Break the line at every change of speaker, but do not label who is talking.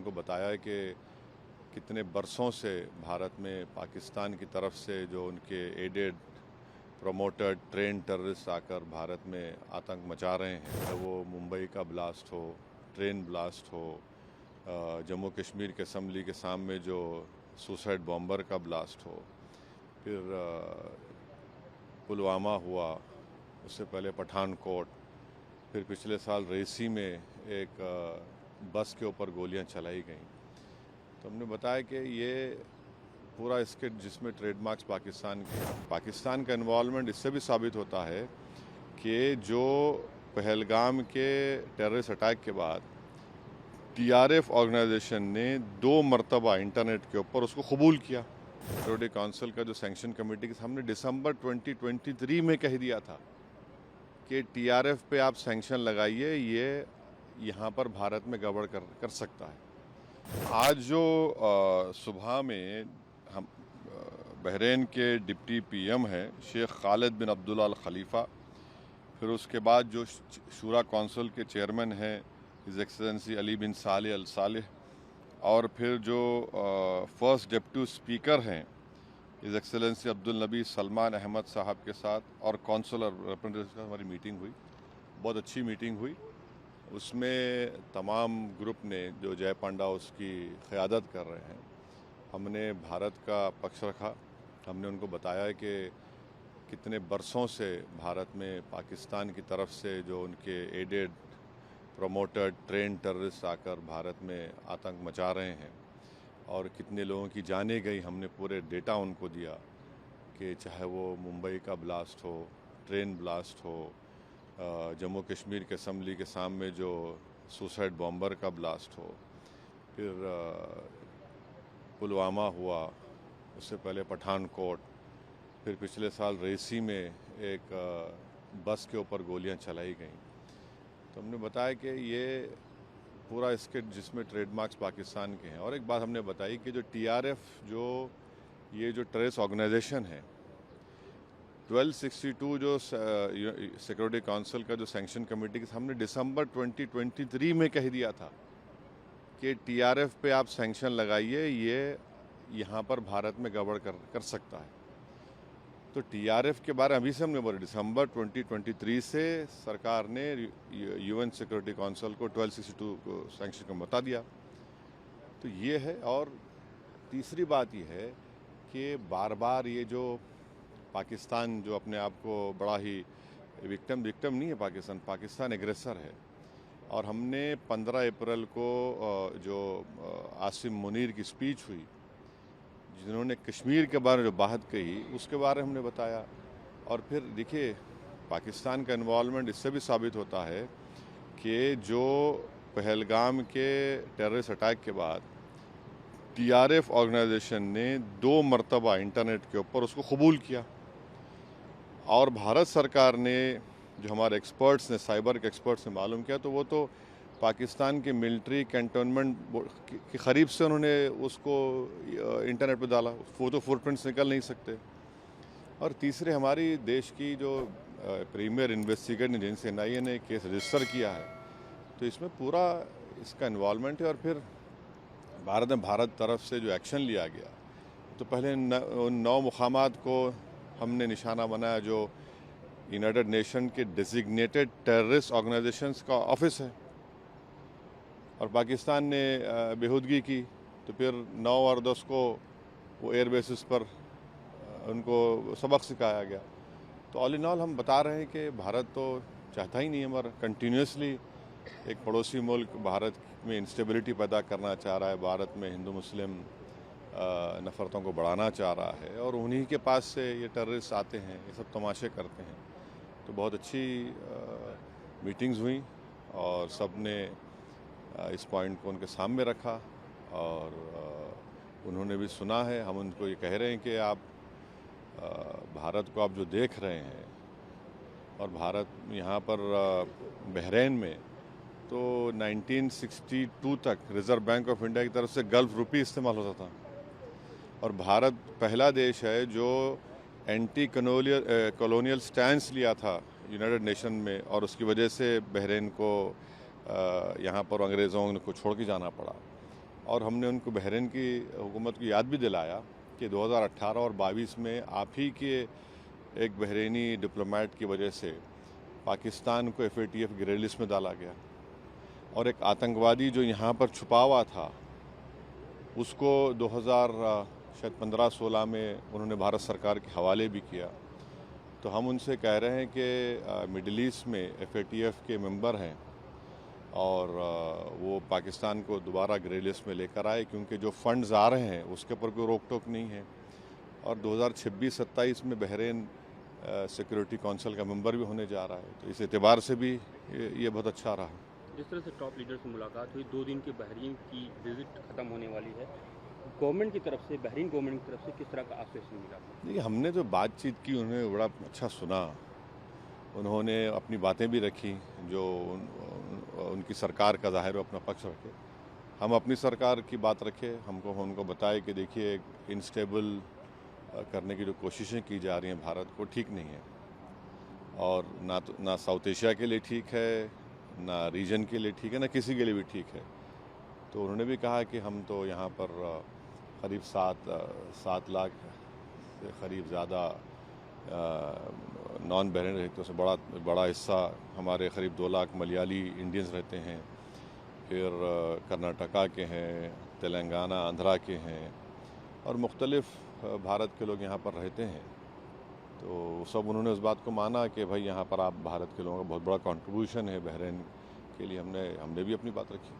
उनको बताया है कि कितने बरसों से भारत में पाकिस्तान की तरफ से जो उनके एडेड प्रमोटेड ट्रेन टेररिस्ट आकर भारत में आतंक मचा रहे हैं, चाहे वो मुंबई का ब्लास्ट हो, ट्रेन ब्लास्ट हो, जम्मू कश्मीर के असम्बली के सामने जो सुसाइड बॉम्बर का ब्लास्ट हो, फिर पुलवामा हुआ, उससे पहले पठानकोट, फिर पिछले साल रेसी में एक बस के ऊपर गोलियां चलाई गईं। तो हमने बताया कि ये पूरा स्किट जिसमें ट्रेडमार्क्स पाकिस्तान का इन्वॉल्वमेंट इससे भी साबित होता है कि जो पहलगाम के टेररिस्ट अटैक के बाद टीआरएफ ऑर्गेनाइजेशन ने 2 मरतबा इंटरनेट के ऊपर उसको कबूल किया। सिक्योरिटी काउंसिल का जो सैंक्शन कमेटी के सामने दिसंबर 2023 में कह दिया था कि टीआरएफ पे आप सैंक्शन लगाइए, ये यहाँ पर भारत में गड़बड़ कर सकता है। आज जो सुबह में हम बहरीन के डिप्टी पीएम हैं शेख खालिद बिन अब्दुल्ला अल खलीफा, फिर उसके बाद जो शूरा काउंसिल के चेयरमैन हैं हिज एक्सेलेंसी अली बिन सालेह अल सालेह, और फिर जो फर्स्ट डिप्टी स्पीकर हैं हिज एक्सेलेंसी अब्दुल नबी सलमान अहमद साहब के साथ और काउंसिलर रिप्रेजेंटेटिव की हमारी मीटिंग हुई। बहुत अच्छी मीटिंग हुई। उसमें तमाम ग्रुप ने जो जय पांडा उसकी क़यादत कर रहे हैं, हमने भारत का पक्ष रखा। हमने उनको बताया है कि कितने बरसों से भारत में पाकिस्तान की तरफ से जो उनके एडेड प्रमोटेड ट्रेन टेररिस्ट आकर भारत में आतंक मचा रहे हैं और कितने लोगों की जानें गई। हमने पूरे डेटा उनको दिया कि चाहे वो मुंबई का ब्लास्ट हो, ट्रेन ब्लास्ट हो, जम्मू कश्मीर के असम्बली के सामने जो सुसाइड बॉम्बर का ब्लास्ट हो, फिर पुलवामा हुआ, उससे पहले पठानकोट, फिर पिछले साल रेसी में एक बस के ऊपर गोलियां चलाई गईं। तो हमने बताया कि ये पूरा स्किट जिसमें ट्रेडमार्क्स पाकिस्तान के हैं। और एक बात हमने बताई कि जो टीआरएफ ये जो टेररिस्ट ऑर्गेनाइजेशन है, 1262 जो सिक्योरिटी काउंसिल का जो सैंक्शन कमेटी के सामने दिसंबर 2023 में कह दिया था कि टीआरएफ पे आप सैंक्शन लगाइए, ये यहाँ पर भारत में गड़बड़ कर सकता है। तो टीआरएफ के बारे में अभी से हमने बोला, दिसंबर 2023 से सरकार ने यूएन सिक्योरिटी काउंसिल को 1262 को सैंक्शन का बता दिया। तो ये है। और तीसरी बात ये है कि बार बार ये जो पाकिस्तान जो अपने आप को बड़ा ही विक्टिम नहीं है, पाकिस्तान एग्रेसर है। और हमने 15 अप्रैल को जो आसिम मुनीर की स्पीच हुई, जिन्होंने कश्मीर के बारे में जो बात कही, उसके बारे में हमने बताया। और फिर देखिए, पाकिस्तान का इन्वॉल्वमेंट इससे भी साबित होता है कि जो पहलगाम के टेररिस्ट अटैक के बाद टीआरएफ ऑर्गेनाइजेशन ने 2 मरतबा इंटरनेट के ऊपर उसको कबूल किया। और भारत सरकार ने, जो हमारे एक्सपर्ट्स ने, साइबर के एक्सपर्ट्स ने मालूम किया, तो वो तो पाकिस्तान के मिलिट्री कैंटोनमेंट के करीब से उन्होंने उसको इंटरनेट पे डाला। वो तो फुटप्रिंट्स निकल नहीं सकते। और तीसरे, हमारी देश की जो प्रीमियर इन्वेस्टिगेटिव एजेंसी एनआईए ने केस रजिस्टर किया है, तो इसमें पूरा इसका इन्वॉल्वमेंट है। और फिर भारत तरफ से जो एक्शन लिया गया, तो पहले उन 9 मुकामात को हमने निशाना बनाया जो यूनाइटेड नेशन के डेजिग्नेटेड टेररिस्ट ऑर्गेनाइजेशंस का ऑफिस है, और पाकिस्तान ने बेहूदगी की। तो फिर 9 और 10 को वो एयर बेसिस पर उनको सबक सिखाया गया। तो ऑल इन ऑल हम बता रहे हैं कि भारत तो चाहता ही नहीं है, मगर कंटिन्यूसली एक पड़ोसी मुल्क भारत में इंस्टेबिलिटी पैदा करना चाह रहा है, भारत में हिंदू मुस्लिम नफ़रतों को बढ़ाना चाह रहा है, और उन्हीं के पास से ये टेररिस्ट आते हैं, ये सब तमाशे करते हैं। तो बहुत अच्छी मीटिंग्स हुई और सब ने इस पॉइंट को उनके सामने रखा, और उन्होंने भी सुना है। हम उनको ये कह रहे हैं कि आप भारत को आप जो देख रहे हैं, और भारत यहाँ पर बहरीन में तो 1962 तक रिज़र्व बैंक ऑफ इंडिया की तरफ से गल्फ रुपी इस्तेमाल होता था, और भारत पहला देश है जो एंटी कॉलोनियल स्टैंस लिया था यूनाइटेड नेशन में, और उसकी वजह से बहरीन को यहाँ पर अंग्रेज़ों को छोड़ के जाना पड़ा। और हमने उनको बहरीन की हुकूमत को याद भी दिलाया कि 2018 और 22 में आप ही के एक बहरीनी डिप्लोमेट की वजह से पाकिस्तान को FATF ग्रे लिस्ट में डाला गया और एक आतंकवादी जो यहाँ पर छुपा हुआ था उसको 2015-16 में उन्होंने भारत सरकार के हवाले भी किया। तो हम उनसे कह रहे हैं कि मिडिल ईस्ट में FATF के मेंबर हैं और वो पाकिस्तान को दोबारा ग्रे लिस्ट में लेकर आए, क्योंकि जो फंड्स आ रहे हैं उसके ऊपर कोई रोक टोक नहीं है। और 2026-27 में बहरीन सिक्योरिटी काउंसिल का मेंबर भी होने जा रहा है, तो इस एतबार से भी ये बहुत अच्छा रहा।
जिस तरह से टॉप लीडर से मुलाकात हुई, 2 दिन की बहरीन की विजिट ख़त्म होने वाली है, गवर्नमेंट की तरफ से, बहरीन गवर्नमेंट की तरफ से किस तरह का आश्वासन मिला?
देखिए, हमने जो बातचीत की उन्होंने बड़ा अच्छा सुना, उन्होंने अपनी बातें भी रखी जो उनकी सरकार का ज़ाहिर अपना पक्ष रखे, हम अपनी सरकार की बात रखे। उनको बताए कि देखिए इनस्टेबल करने की जो कोशिशें की जा रही हैं भारत को, ठीक नहीं है और ना साउथ एशिया के लिए ठीक है, ना रीजन के लिए ठीक है, ना किसी के लिए भी ठीक है। तो उन्होंने भी कहा कि हम तो यहाँ पर करीब 7 लाख से करीब ज़्यादा नॉन बहरीन रहते से बड़ा हिस्सा हमारे करीब 2 लाख मलयाली इंडियंस रहते हैं, फिर कर्नाटका के हैं, तेलंगाना आंध्रा के हैं और मुख्तलिफ भारत के लोग यहाँ पर रहते हैं। तो सब उन्होंने उस बात को माना कि भाई यहाँ पर आप भारत के लोगों का बहुत बड़ा कंट्रीब्यूशन है बहरीन के लिए। हमने भी अपनी बात रखी।